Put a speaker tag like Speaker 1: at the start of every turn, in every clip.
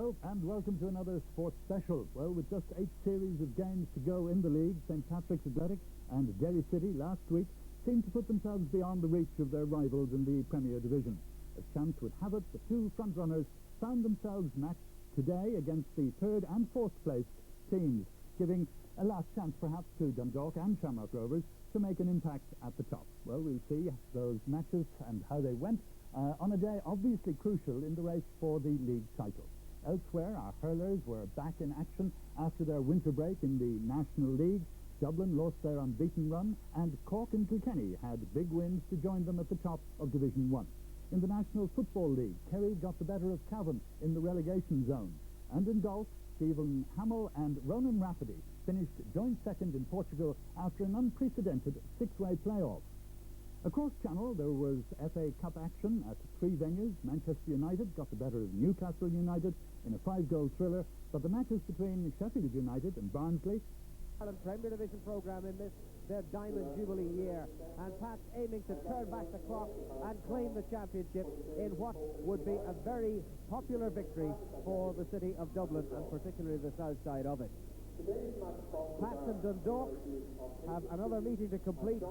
Speaker 1: Hello and welcome to another sports special. Well, with just 8 series of games to go in the league, St Patrick's Athletic and Derry City last week seemed to put themselves beyond the reach of their rivals in the Premier Division. As chance would have it, the two front-runners found themselves matched today against the 3rd and 4th placed teams, giving a last chance perhaps to Dundalk and Shamrock Rovers to make an impact at the top. Well, we'll see those matches and how they went on a day obviously crucial in the race for the league title. Elsewhere, our hurlers were back in action after their winter break in the National League. Dublin lost their unbeaten run, and Cork and Kilkenny had big wins to join them at the top of Division 1. In the National Football League, Kerry got the better of Cavan in the relegation zone. And in golf, Stephen Hamill and Ronan Rafferty finished joint second in Portugal after an unprecedented 6-way playoff. Across Channel, there was FA Cup action at 3 venues. Manchester United got the better of Newcastle United in a 5-goal thriller, but the matches between Sheffield United and Barnsley...
Speaker 2: Ireland Premier Division programme in this, their Diamond Jubilee year, and Pat's aiming to turn back the clock and claim the championship in what would be a very popular victory for the city of Dublin, and particularly the south side of it. Pats and Dundalk have another meeting to complete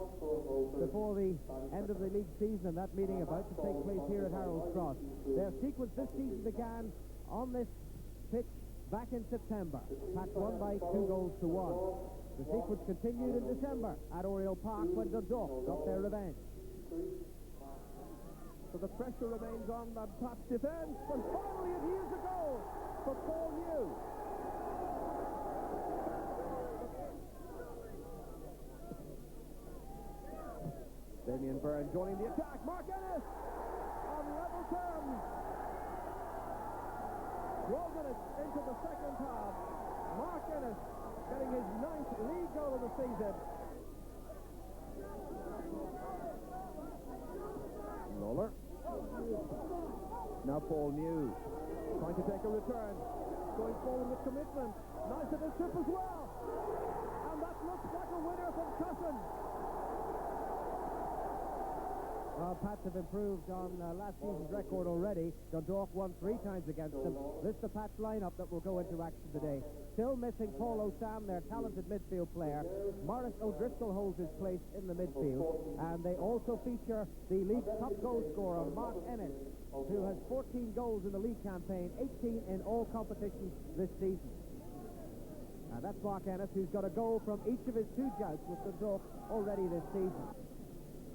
Speaker 2: before the end of the league season, and that meeting about to take place here at Harold's Cross. Their sequence this season began on this pitch back in September. Pats won by 2 goals to 1. The sequence continued in December at Oriel Park when Dundalk got their revenge.
Speaker 3: So the pressure remains on the Pats defence, and finally it here's a goal for Paul New. Damien Byrne joining the attack. Mark Ennis on level terms. 12 minutes into the second half. Mark Ennis getting his 9th league goal of the season. Lawler. Now Paul New trying to take a return. Going forward with commitment. Nice at his trip as well. And that looks like a winner from Cusson.
Speaker 2: Pats have improved on last season's record already. Dundalk won 3 times against them. This is the Pats lineup that will go into action today. Still missing Paul O'Sam, their talented midfield player. Maurice O'Driscoll holds his place in the midfield. And they also feature the league's top goal scorer, Mark Ennis, who has 14 goals in the league campaign, 18 in all competitions this season. And that's Mark Ennis, who's got a goal from each of his 2 jouts with Dundalk already this season.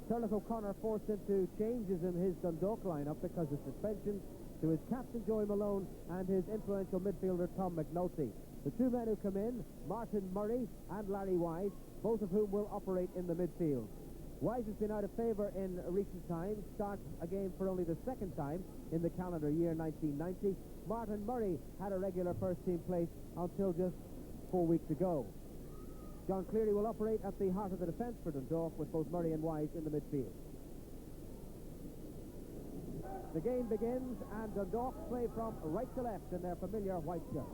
Speaker 2: Turles O'Connor forced into changes in his Dundalk lineup because of suspensions to his captain Joey Malone and his influential midfielder Tom McNulty. The 2 men who come in, Martin Murray and Larry Wise, both of whom will operate in the midfield. Wise has been out of favour in recent times, starts a game for only the 2nd time in the calendar year 1990. Martin Murray had a regular first-team place until just 4 weeks ago. John Cleary will operate at the heart of the defence for Dundalk, with both Murray and Wise in the midfield. The game begins, and Dundalk play from right to left in their familiar white shirt.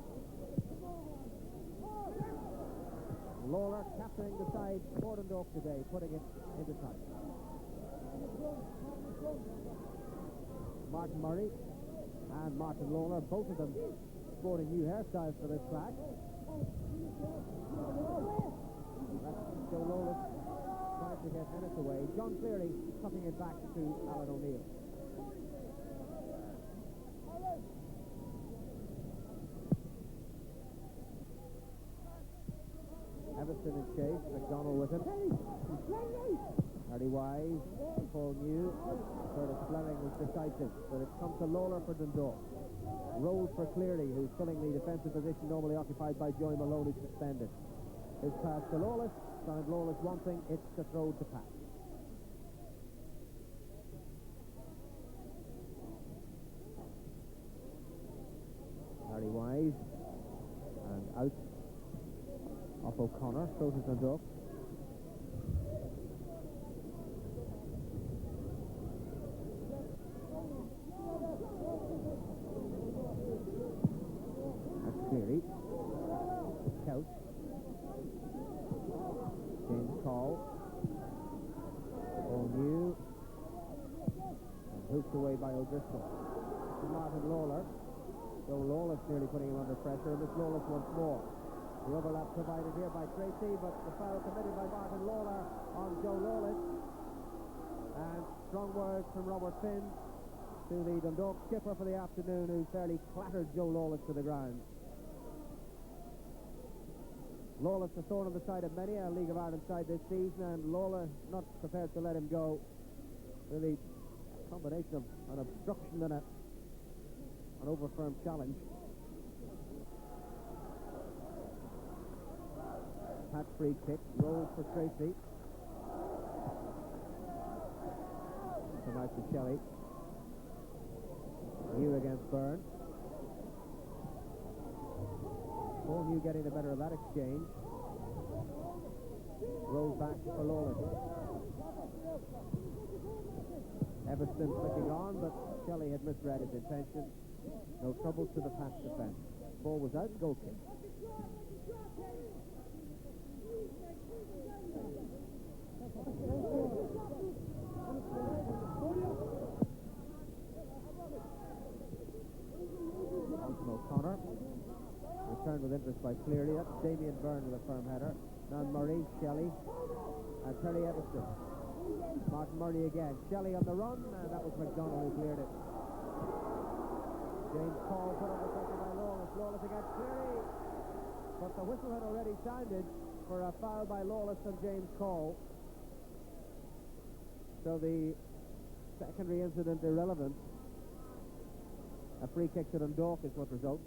Speaker 2: Lawler captaining the side for Dundalk today, putting it into touch. Martin Murray and Martin Lawler, both of them sporting new hairstyles for this clash. That's Joe Lawless trying to get Ennis away. John Cleary tucking it back to Alan O'Neill. Everson in chase, McDonald with him. Harry Wise, Paul New, Curtis Fleming was decisive, but it comes to Lawler for Dundalk. Roll for Cleary, who's filling the defensive position normally occupied by Joey Malone, who's suspended. His pass to Lawless, found Lawless wanting, it's the throw to Pat. Harry Wise, and out off O'Connor, throws it to Dundalk. That's Cleary. Couch. James Call. O'Neill. And hooked away by O'Driscoll. To Martin Lawler. So Lawless nearly putting him under pressure, and it's Lawless once more. The overlap provided here by Tracy, but the foul committed by Martin Lawler on Joe Lawless. And strong words from Robert Finn to the Dundalk skipper for the afternoon, who fairly clattered Joe Lawless to the ground. Lawless a thorn on the side of many a League of Ireland side this season, and Lawler not prepared to let him go. Really a combination of an obstruction and an over-firm challenge. Pat free kick, rolls for Tracy. Come out to Shelley. New against Byrne. Paul New getting the better of that exchange. Rolls back for Lawless. Everston flicking on, but Shelley had misread his intention. No troubles to the pass defence. Ball was out, goal kick. Alton O'Connor. Returned with interest by Cleary. That's Damien Byrne with a firm header. Now Murray, Shelley, and Terry Everston. Martin Murray again. Shelley on the run, and that was McDonald who cleared it. James Paul put under pressure by Lawless. Lawless against Cleary. But the whistle had already sounded for a foul by Lawless on James Cole. So the secondary incident irrelevant. A free kick to Dundalk is what results.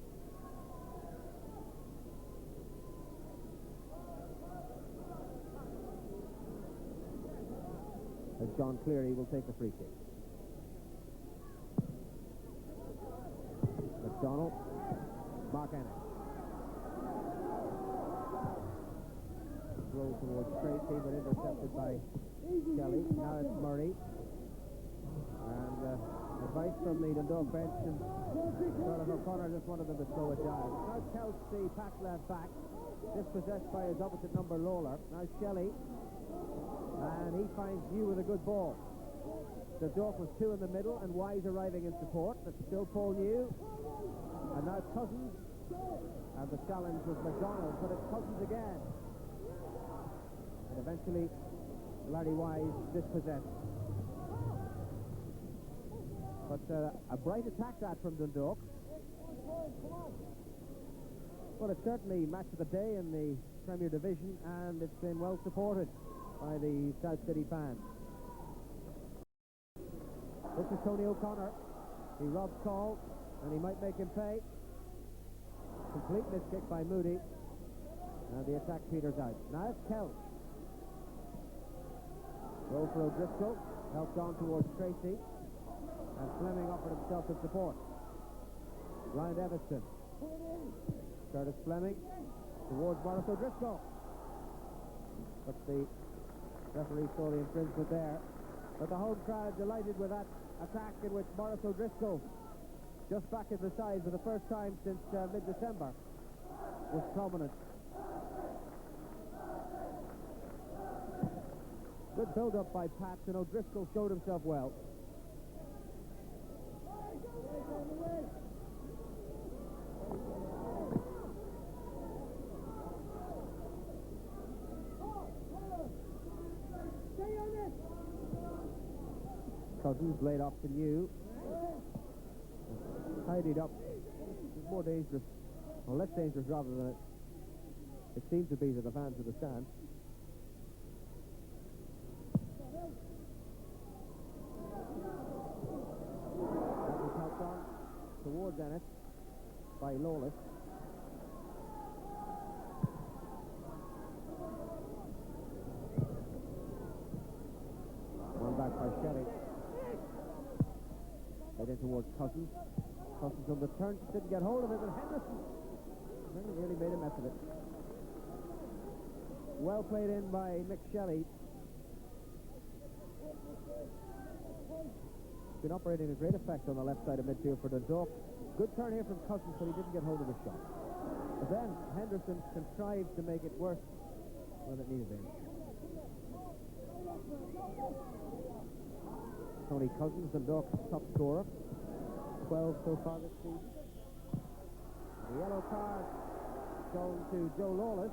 Speaker 2: As John Cleary will take the free kick. McDonald, Mark Ennis. Roll towards Tracy, but intercepted by Shelley. Now it's Murray. And advice from the Dundalk bench, and Colin O'Connor just wanted them to slow it down. Now Kelch, the pack left back, dispossessed by his opposite number Lawler. Now Shelley. And he finds New with a good ball. Dundalk was two in the middle, and Wise arriving in support. But still Paul New. And now Cousins. And the challenge was McDonald, but it's Cousins again. And eventually, Larry Wise dispossessed. But a bright attack that from Dundalk. Well, it's certainly match of the day in the Premier Division, and it's been well supported by the South City fans. This is Tony O'Connor. He robs Call, and he might make him pay. Complete miskick by Moody, and the attack peters out. Now it's Kelch. Roll for O'Driscoll, helped on towards Tracy, and Fleming offered himself in support. Ryan Everston. Curtis Fleming towards Morris O'Driscoll. But the referee saw the infringement there. But the home crowd delighted with that attack in which Morris O'Driscoll, just back at the side for the first time since mid-December, was prominent. Good build-up by Pats, and O'Driscoll showed himself well. Cousins laid off to New. Tidied up. It's more dangerous, or less dangerous rather than it seemed to be to the fans of the stand. That was helped on towards Ennis by Lawless. One back by Shelley. Right in towards Cousins. Cousins on the turn, didn't get hold of it, and Henderson really made a mess of it. Well played in by Mick Shelley. Been operating a great effect on the left side of midfield for Dundalk. Good turn here from Cousins, but he didn't get hold of the shot. But then Henderson contrived to make it worse when it needed him. Tony Cousins, Dundalk's top scorer. 12 so far this season. The yellow card going to Joe Lawless.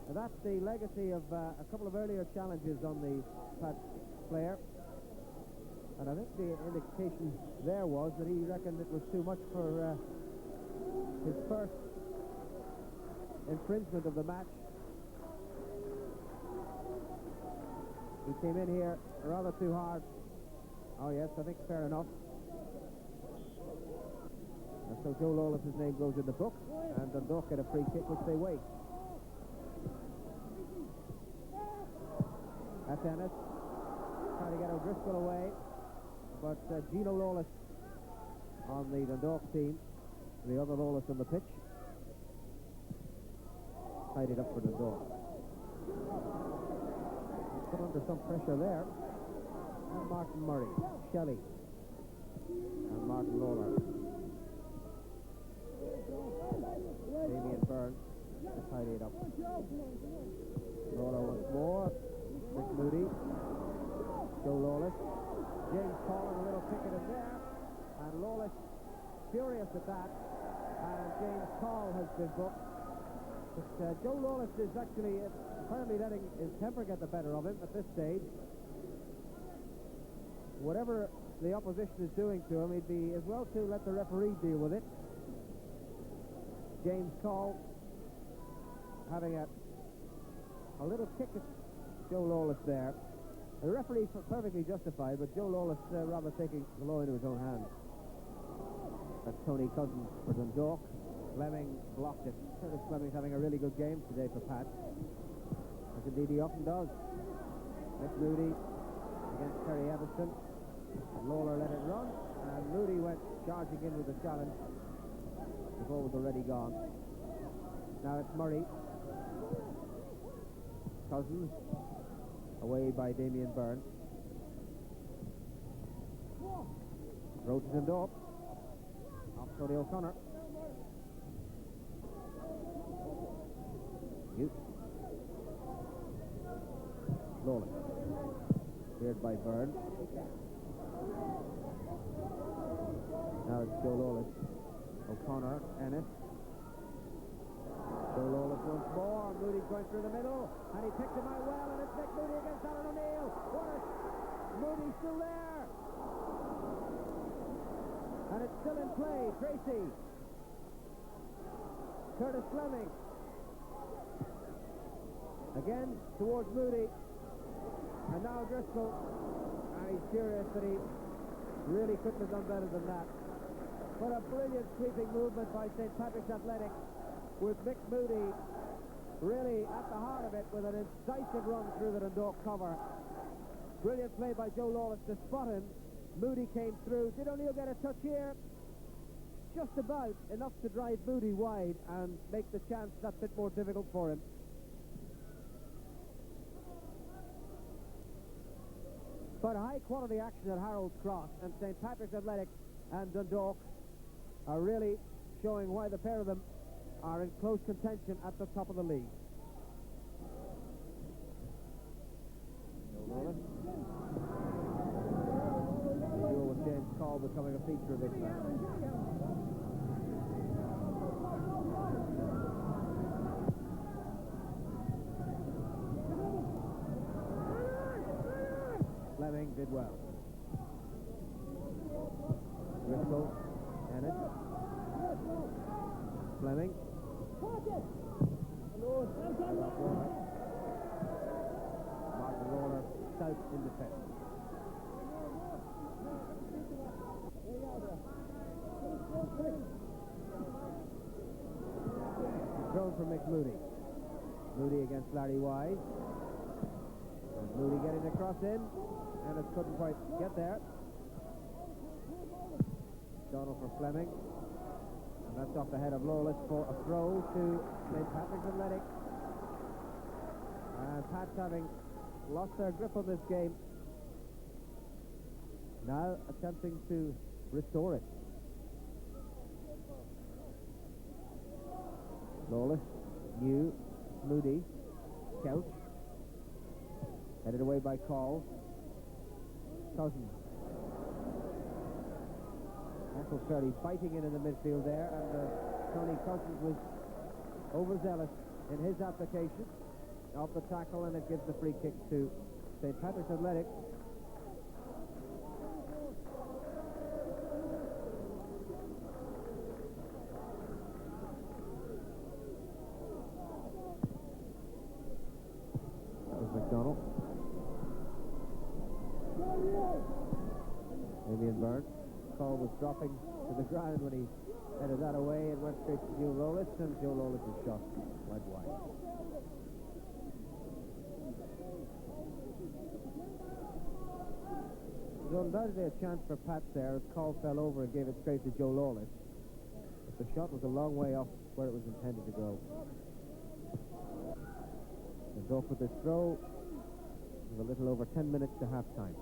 Speaker 2: Now that's the legacy of a couple of earlier challenges on the Pat player. And I think the indication there was that he reckoned it was too much for his first infringement of the match. He came in here rather too hard. Oh yes, I think fair enough. And so Joe Lawless's name goes in the book, and Dundalk get a free kick which they waste. That's Ennis trying to get O'Driscoll away, but Gino Lawless on the Dundalk team, the other Lawless on the pitch, tied it up for Dundalk. Put under some pressure there. And Martin Murray, Shelley, and Martin Lawler. Damien Byrne to tidy it up. Lawler once more. Rick Moody. Joe Lawless. James Collin, a little kick in there. And Lawless furious at that. And James Call has been booked. But Joe Lawless is actually apparently letting his temper get the better of him at this stage. Whatever the opposition is doing to him, he'd be as well to let the referee deal with it. James Call having a little kick at Joe Lawless there. The referee perfectly justified, but Joe Lawless rather taking the law into his own hands. That's Tony Cousins for Dundalk. Fleming blocked it. Curtis Fleming's having a really good game today for Pat, as indeed he often does. Mick Moody against Terry Everson. Lawler let it run, and Moody went charging in with the challenge. The ball was already gone. Now it's Murray. Cousins away by Damien Byrne. Road to Dundalk. Off Cody O'Connor. Lawler. Cleared by Byrne. Now it's Joe Lawless. O'Connor, Ennis. Joe Lawless once more. Moody's going through the middle, and he picked him out well, and it's Mick Moody against Alan O'Neill. Moody's still there. And it's still in play. Tracy. Curtis Fleming. Again towards Moody. And now Driscoll. And he's furious that he really couldn't have done better than that. What a brilliant sweeping movement by St. Patrick's Athletic, with Mick Moody really at the heart of it with an incisive run through the Dundalk cover. Brilliant play by Joe Lawless to spot him. Moody came through. Did O'Neill get a touch here? Just about enough to drive Moody wide and make the chance that bit more difficult for him. But high quality action at Harold's Cross, and St. Patrick's Athletic and Dundalk are really showing why the pair of them are in close contention at the top of the league. Duel with James Call becoming a feature of this match. Fleming did well. Driscoll, Ennis. Fleming. Martin Lawler, stout in defence. Thrown for Mick Moody. Moody against Larry Wise. And Moody getting the cross in. And it couldn't quite get there. Donald for Fleming. And that's off the head of Lawless for a throw to St. Patrick's Athletic. And Pats having lost their grip on this game, now attempting to restore it. Lawless, New, Moody, Couch. Headed away by Call. Cousins. Tackle fairly biting in the midfield there, and Tony Cousins was overzealous in his application of the tackle, and it gives the free kick to St. Patrick's Athletic. That was McDonald. Damien Byrne. Call was dropping to the ground when he headed that away and went straight to Joe Lawless, and Joe Lawless' shot went wide. There was undoubtedly a chance for Pat there as Call fell over and gave it straight to Joe Lawless. But the shot was a long way off where it was intended to go. And off with this throw with a little over 10 minutes to half-time.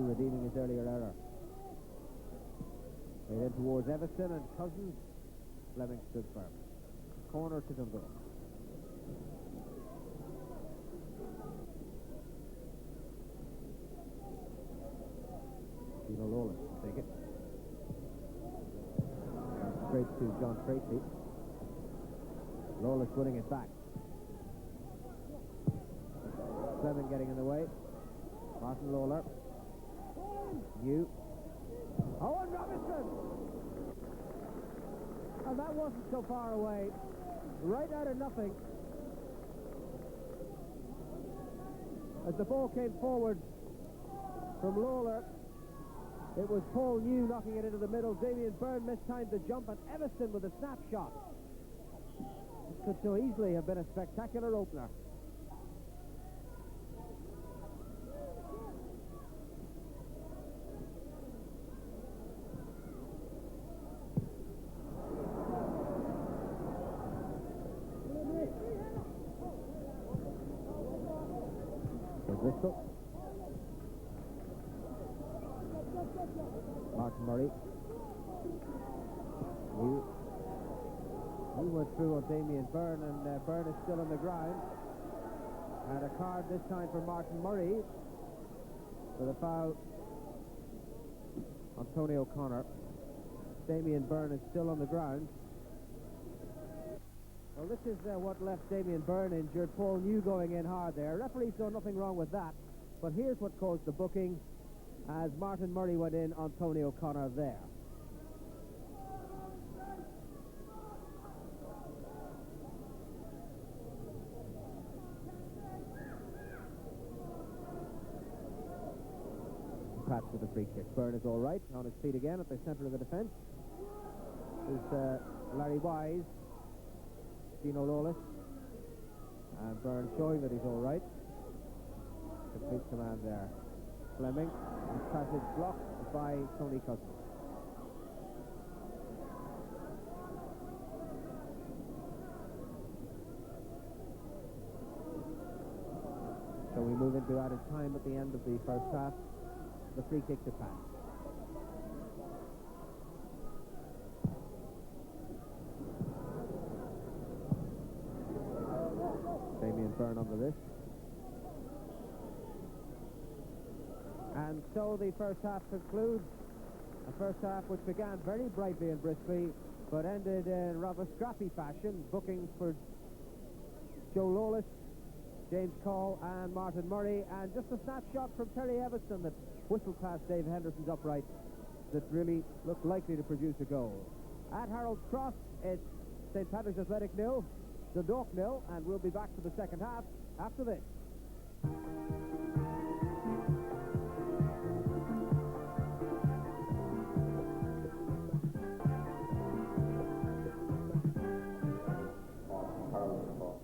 Speaker 2: Redeeming his earlier error. Made in towards Everson, and Cousins. Fleming stood firm. Corner to Dundalk. Gino Lawless will take it. Straight to John Tracy. Lawless winning it back. Fleming getting in the way. Martin Lawler. New. Owen Robinson! And that wasn't so far away. Right out of nothing. As the ball came forward from Lawler, it was Paul New knocking it into the middle. Damien Byrne mistimed the jump, and Everson with a snapshot. This could so easily have been a spectacular opener. Martin Murray. He went through on Damien Byrne, and Byrne is still on the ground. And a card this time for Martin Murray for the foul on Tony O'Connor. Damien Byrne is still on the ground. Well, this is what left Damien Byrne injured. Paul New going in hard there. Referee saw nothing wrong with that. But here's what caused the booking, as Martin Murray went in on Tony O'Connor there. Pratt with the free kick. Byrne is all right, on his feet again at the centre of the defence. There's Larry Wise, Gino Lawless, and Byrne showing that he's all right. Complete command there. Fleming, his passage blocked by Tony Cousins. So we move into added time at the end of the first half. The free kick to Pat. Damien Byrne on the wrist. And so the first half concludes. A first half which began very brightly and briskly, but ended in rather scrappy fashion. Bookings for Joe Lawless, James Call and Martin Murray, and just a snapshot from Terry Everson that whistled past Dave Henderson's upright that really looked likely to produce a goal. At Harold's Cross, it's St. Patrick's Athletic 0, Dundalk 0, and we'll be back for the second half after this.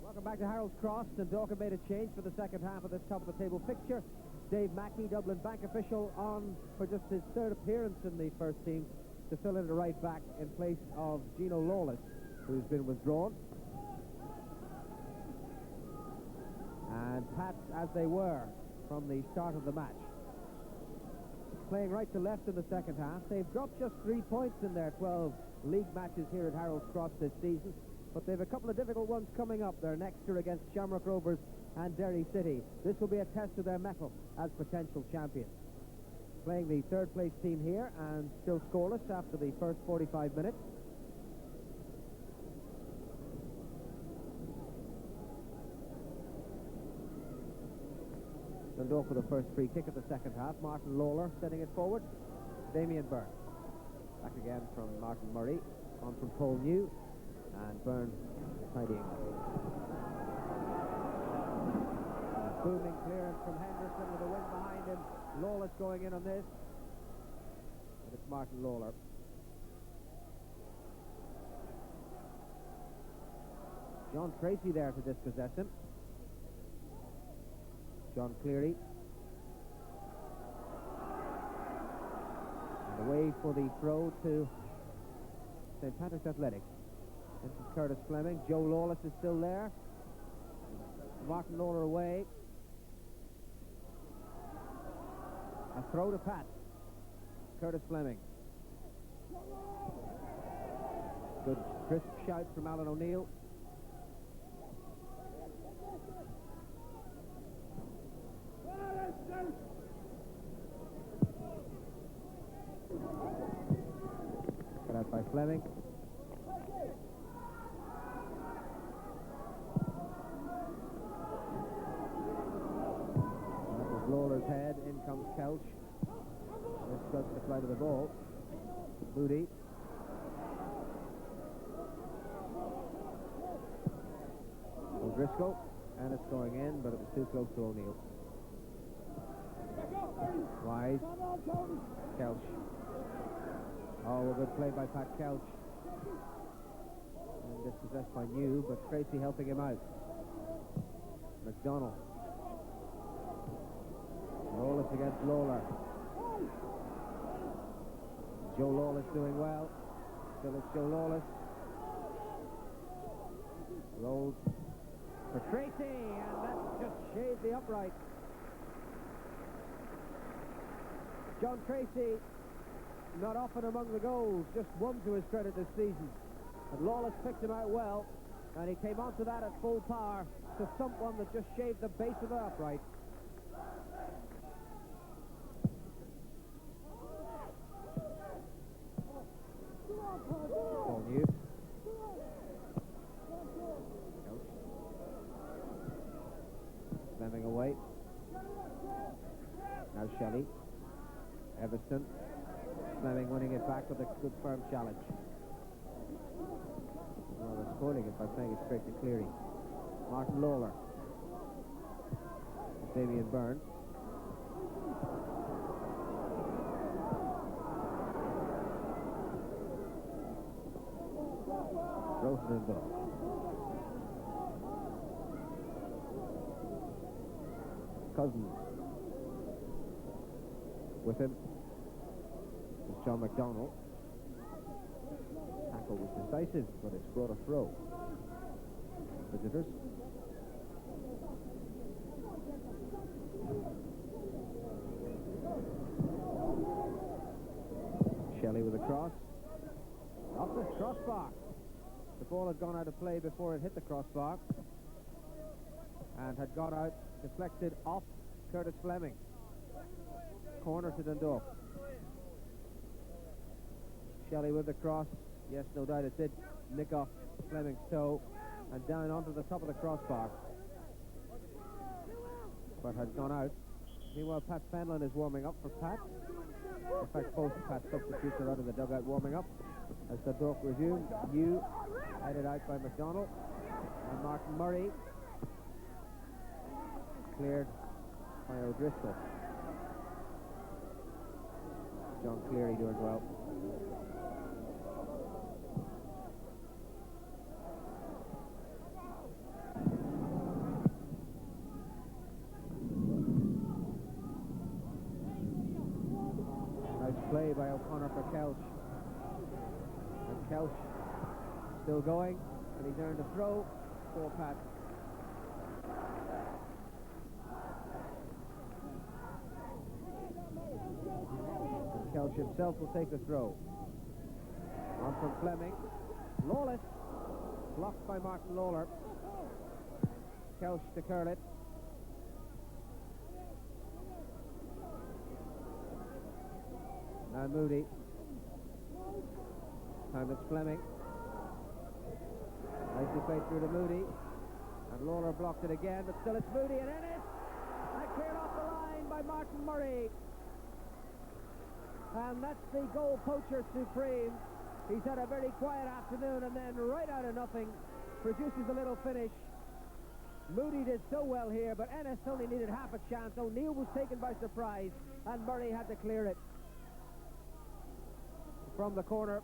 Speaker 2: Welcome back to Harold's Cross. Dundalk have made a change for the second half of this top-of-the-table fixture. Dave Mackey, Dublin bank official, on for just his third appearance in the first team to fill in the right back in place of Gino Lawless, who's been withdrawn. Pats as they were from the start of the match. Playing right to left in the second half. They've dropped just 3 points in their 12 league matches here at Harold's Cross this season, but they've a couple of difficult ones coming up. Their next are against Shamrock Rovers and Derry City. This will be a test of their mettle as potential champions. Playing the third place team here and still scoreless after the first 45 minutes. Dundalk for the first free kick of the second half. Martin Lawler setting it forward. Damien Byrne. Back again from Martin Murray. On from Paul New. And Byrne tidying up. Booming clearance from Henderson with the wind behind him. Lawless going in on this. But it's Martin Lawler. John Tracy there to dispossess him. John Cleary. And away for the throw to St. Patrick's Athletic. This is Curtis Fleming. Joe Lawless is still there. Martin Lawler away. A throw to Pat. Curtis Fleming. Good crisp shout from Alan O'Neill. Cut out by Fleming. That was Lawler's head. In comes Kelch. This cuts the flight of the ball. Moody. O'Driscoll. And it's going in, but it was too close to O'Neill. Wise. Kelch. Oh, a good play by Pat Kelch. And dispossessed by New, but Tracy helping him out. McDonald. Lawless against Lawler. Joe Lawless doing well. Still it's Joe Lawless. Rolled for Tracy, and that's just shaved the upright. John Tracy, not often among the goals, just one to his credit this season. And Lawless picked him out well, and he came onto that at full power to thump one that just shaved the base of the upright. Paul New. Fleming away. Now Shelley. Everston. Fleming winning it back with a good firm challenge. Well, they're spoiling it by playing it straight to Cleary. Martin Lawler. Damien Byrne. Rosen and Dundalk. Cousins. With him is John McDonald. Tackle was decisive, but it's brought a throw. Visitors. Shelley with a cross. Off the crossbar. The ball had gone out of play before it hit the crossbar and had gone out, deflected off Curtis Fleming. Corner to Dundalk. Shelley with the cross. Yes, no doubt it did nick off Fleming's toe and down onto the top of the crossbar, but had gone out. Meanwhile, Pat Fenlon is warming up for Pat. In fact, both Pat's substitutes are out of the dugout warming up as Dundalk resume. New headed out by McDonald and Martin Murray cleared by O'Driscoll. John Cleary doing well. Nice play by O'Connor for Kelch. And Kelch still going, and he's earned a throw for Pat. Kelsch himself will take the throw. On from Fleming. Lawless. Blocked by Martin Lawler. Kelsch to curl it. Now Moody. Time it's Fleming. Nicely played through to Moody. And Lawler blocked it again, but still it's Moody and Ennis. And cleared off the line by Martin Murray. And that's the goal poacher supreme. He's had a very quiet afternoon, and then right out of nothing produces a little finish. Moody did so well here, but Ennis only needed half a chance. O'Neill was taken by surprise, and Murray had to clear it. From the corner,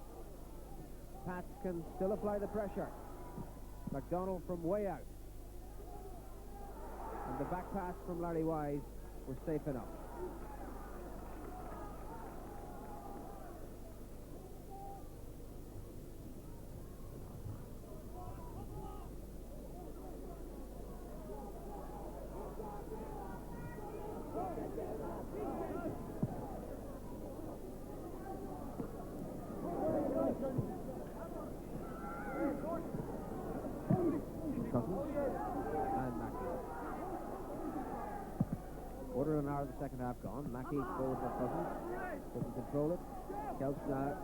Speaker 2: Pats can still apply the pressure. McDonald from way out. And the back pass from Larry Wise was safe enough. Quarter of an hour of the second half gone. Mackey goes for Cousins. Doesn't control it. Kelsch now.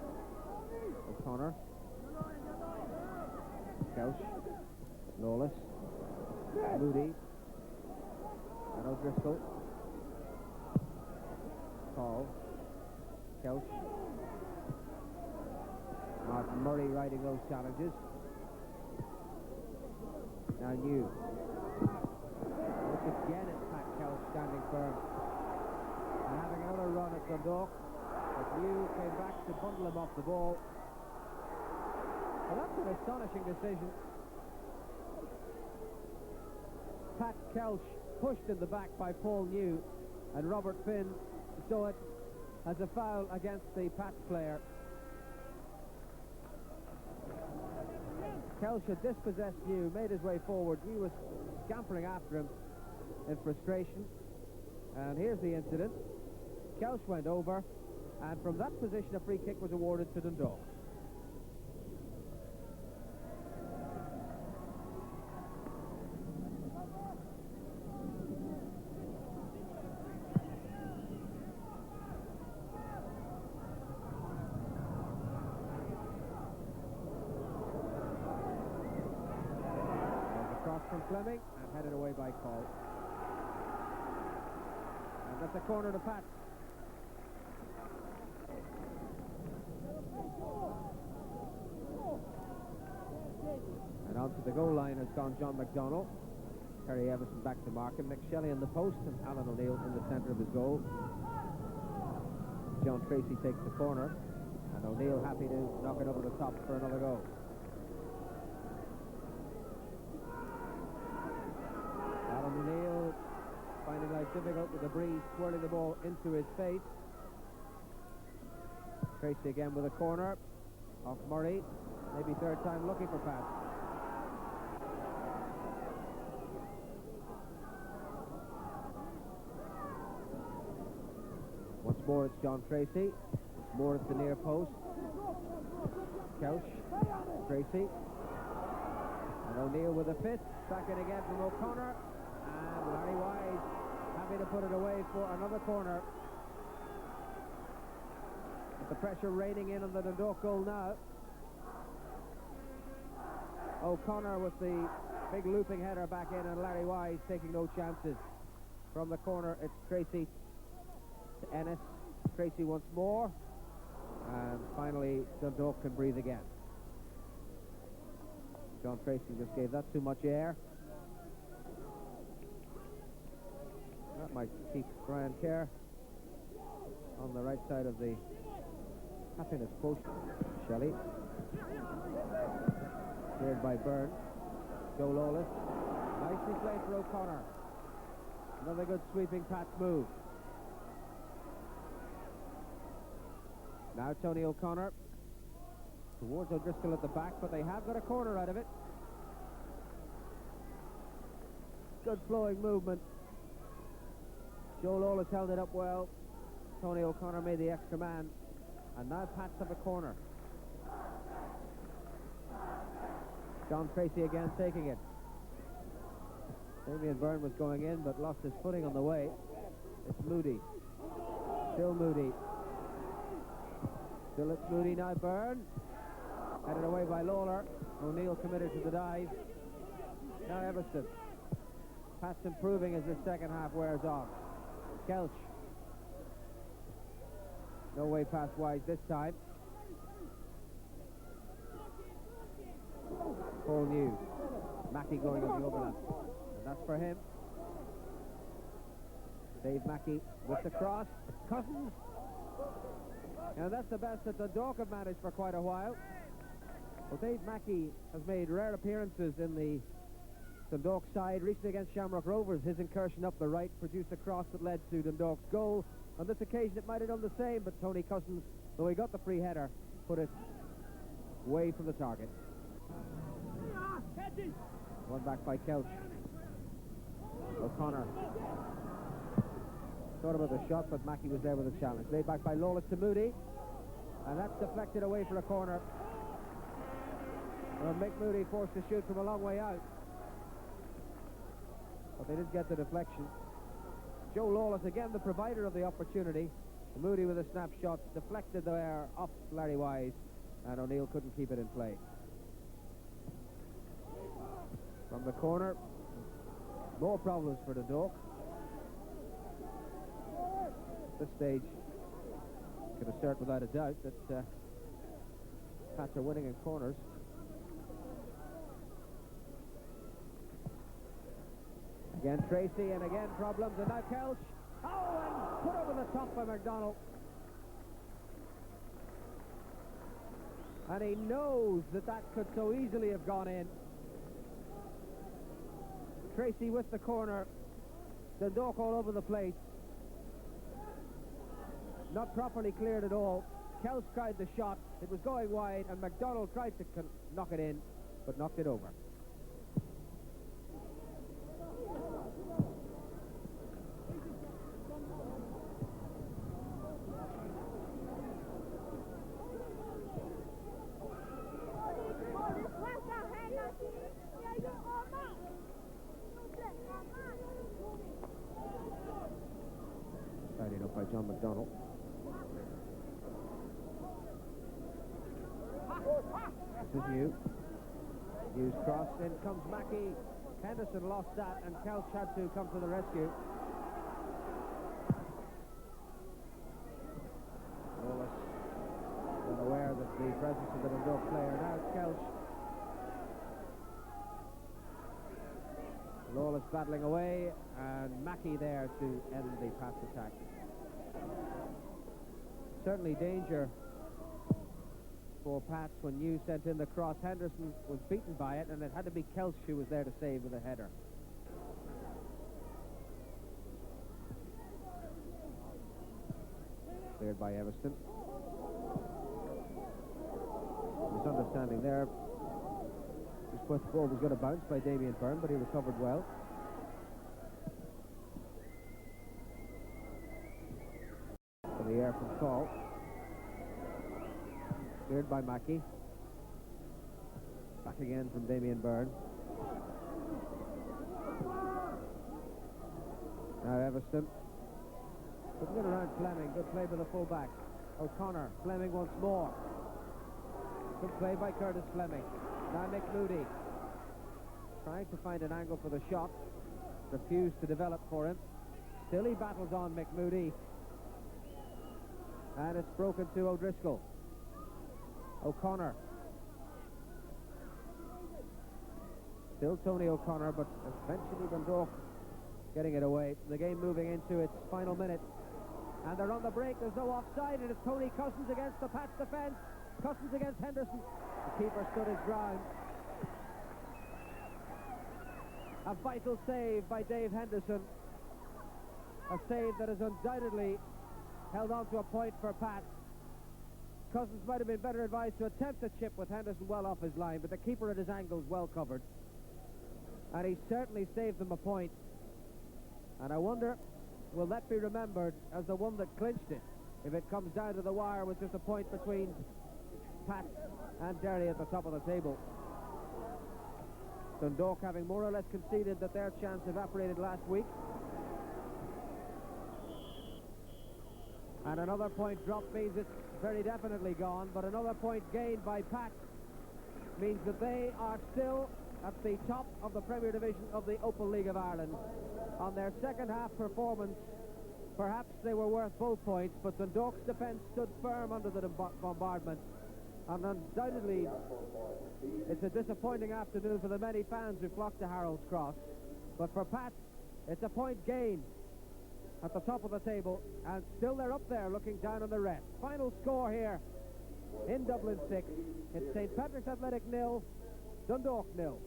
Speaker 2: O'Connor. Kelsch. Lawless. Moody. And O'Driscoll. Paul. Kelsch. Martin Murray riding those challenges. Now New. Look again at Pat Kelsch standing firm and having another run at Dundalk, but New came back to bundle him off the ball. Well, that's an astonishing decision. Pat Kelsch pushed in the back by Paul New, and Robert Finn saw it as a foul against the Pats player. Kelsch had dispossessed New, made his way forward. New was scampering after him in frustration. And here's the incident. Kelsch went over, and from that position a free kick was awarded to Dundalk. From Fleming and headed away by Cole. And that's a corner to Pat. And onto the goal line has gone John McDonnell. Terry Everson back to mark him. Nick Shelley in the post and Alan O'Neill in the centre of his goal. John Tracy takes the corner, and O'Neill happy to knock it over the top for another goal. O'Neill finding life difficult with the breeze swirling the ball into his face. Tracy again with a corner off Murray, maybe third time looking for Pat. Once more it's John Tracy. More at the near post. Kelsch, Tracy, and O'Neill with a fist. Back in again from O'Connor. And Larry Wise happy to put it away for another corner. With the pressure raining in on the Dundalk goal now. O'Connor with the big looping header back in, and Larry Wise taking no chances. From the corner it's Tracy to Ennis. Tracy once more. And finally Dundalk can breathe again. John Tracy just gave that too much air. That might keep Brian Kerr on the right side of the happiness quotient. Shelley. Cleared by Byrne. Joe Lawless. Nicely played for O'Connor. Another good sweeping Pat's move. Now Tony O'Connor towards O'Driscoll at the back, but they have got a corner out of it. Good flowing movement. Joe Lawless held it up well. Tony O'Connor made the extra man And now Pats have a corner. John Tracy again taking it. Damien Byrne was going in but lost his footing on the way. It's Moody. Still Moody. Still it's Moody now. Byrne. Headed away by Lawler. O'Neill committed to the dive. Now Everston. Pats improving as the second half wears on. Kelch. No way past Wise this time. Paul New. Mackey going on the overlap. And that's for him. Dave Mackey with the cross. Cousins. And that's the best that Dundalk have managed for quite a while. Well, Dave Mackey has made rare appearances in the Dundalk side. Recently against Shamrock Rovers, his incursion up the right produced a cross that led to Dundalk's goal. On this occasion, it might have done the same, but Tony Cousins, though he got the free header, put it way from the target. One back by Kelch. O'Connor. Thought about the shot, but Mackey was there with a challenge. Laid back by Lawless to Moody. And that's deflected away for a corner. Well, Mick Moody forced to shoot from a long way out. But they didn't get the deflection. Joe Lawless, again the provider of the opportunity. Moody with a snapshot, deflected there off Larry Wise, and O'Neill couldn't keep it in play. From the corner, more problems for Dundalk. At this stage, can assert without a doubt that Pats are winning in corners. Again Tracy, and again problems, and now Kelch. Oh, and put over the top by McDonald. And he knows that that could so easily have gone in. Tracy with the corner. Dundalk all over the place. Not properly cleared at all. Kelch tried the shot. It was going wide, and McDonald tried to knock it in, but knocked it over. Tidied up by John McDonald. This is Hughes cross, in comes Mackey. Henderson lost that, and Kelch had to come to the rescue. Lawless unaware that the presence of the Dundalk player. Now it's Kelch. Lawless battling away, and Mackey there to end the pass attack. Certainly danger for Pats when New sent in the cross. Henderson was beaten by it, and it had to be Kelch who was there to save with a header. Cleared by Everston. Misunderstanding there. His first ball was going to bounce by Damien Byrne, but he recovered well. In the air from Call. Cleared by Mackey. Back again from Damien Byrne. Now Everston. Couldn't get around Fleming. Good play by the full-back. O'Connor. Fleming once more. Good play by Curtis Fleming. Now Mick Moody. Trying to find an angle for the shot. Refused to develop for him. Still he battles on, Mick Moody. And it's broken to O'Driscoll. O'Connor. Still Tony O'Connor, but eventually Dundalk getting it away. The game moving into its final minute. And they're on the break. There's no offside, and it's Tony Cousins against the Pats defence. Cousins against Henderson. The keeper stood his ground. A vital save by Dave Henderson. A save that has undoubtedly held on to a point for Pat. Cousins might have been better advised to attempt a chip with Henderson well off his line, but the keeper at his angles well covered. And he certainly saved them a point. And I wonder, will that be remembered as the one that clinched it? if it comes down to the wire with just a point between Pat and Derry at the top of the table. Dundalk having more or less conceded that their chance evaporated last week. And another point drop means it's very definitely gone, but another point gained by Pat means that they are still at the top of the Premier Division of the Opel League of Ireland. On their second half performance, perhaps they were worth both points, but Dundalk's defence stood firm under the bombardment. And undoubtedly, it's a disappointing afternoon for the many fans who flocked to Harold's Cross. But for Pat, it's a point gain at the top of the table, and still they're up there looking down on the rest. Final score here in Dublin 6. It's St. Patrick's Athletic 0, Dundalk 0.